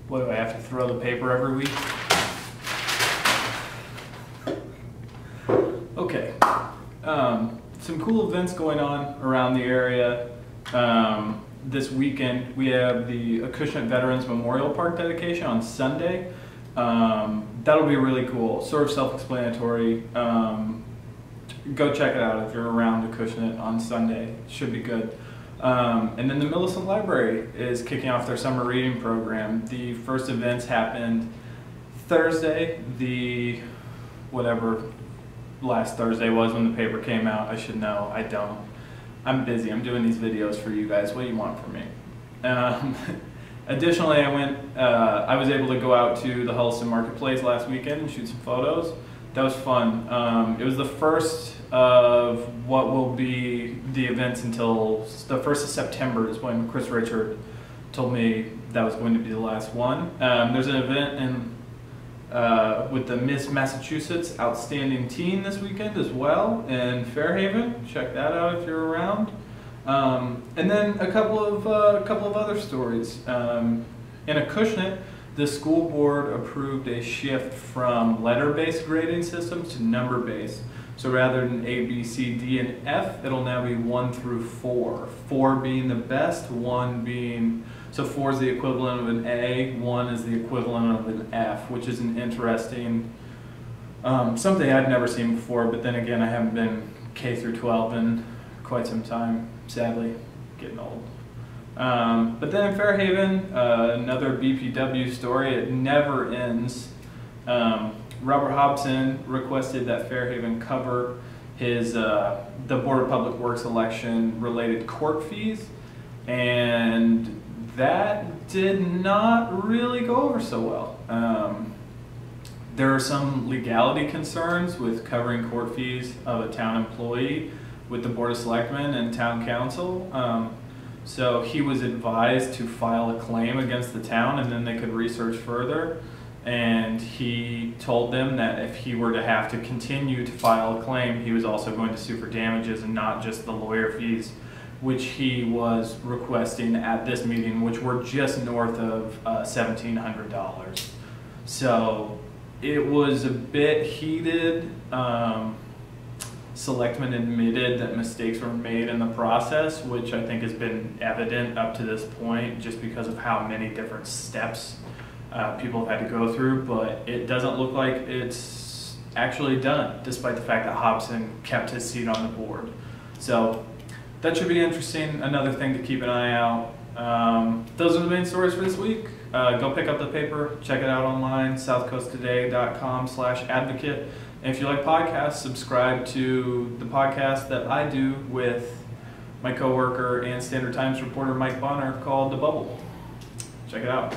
What, do I have to throw the paper every week? Okay. Some cool events going on around the area. This weekend we have the Acushnet Veterans Memorial Park dedication on Sunday. That'll be really cool, sort of self-explanatory. Go check it out if you're around Acushnet on Sunday. Should be good. And then the Millicent Library is kicking off their summer reading program. The first events happened Thursday, whatever last Thursday was when the paper came out. I should know, I don't. I'm busy, I'm doing these videos for you guys. What do you want from me? Additionally, I was able to go out to the Holliston Marketplace last weekend and shoot some photos. That was fun. It was the first of what will be the events until the 1st of September is when Chris Richard told me that was going to be the last one. There's an event with the Miss Massachusetts Outstanding Teen this weekend as well in Fairhaven. Check that out if you're around. And then a couple of other stories. In Acushnet, the school board approved a shift from letter-based grading systems to number-based. So rather than A, B, C, D, and F, it'll now be 1 through 4. 4 being the best, 1 being, so 4 is the equivalent of an A, 1 is the equivalent of an F, which is an interesting, something I've never seen before, but then again, I haven't been K through 12 in quite some time, sadly, getting old. But then in Fairhaven, another BPW story, it never ends. Robert Hobson requested that Fairhaven cover his the Board of Public Works election related court fees, and that did not really go over so well. There are some legality concerns with covering court fees of a town employee with the Board of Selectmen and Town Council. So he was advised to file a claim against the town and then they could research further. And he told them that if he were to have to continue to file a claim, he was also going to sue for damages and not just the lawyer fees, which he was requesting at this meeting, which were just north of $1,700. So it was a bit heated. Selectmen admitted that mistakes were made in the process, which I think has been evident up to this point just because of how many different steps people have had to go through, but it doesn't look like it's actually done, despite the fact that Hobson kept his seat on the board. So that should be interesting, another thing to keep an eye out. Those are the main stories for this week. Go pick up the paper, check it out online, southcoasttoday.com/advocate. And if you like podcasts, subscribe to the podcast that I do with my coworker and Standard Times reporter Mike Bonner called The Bubble. Check it out.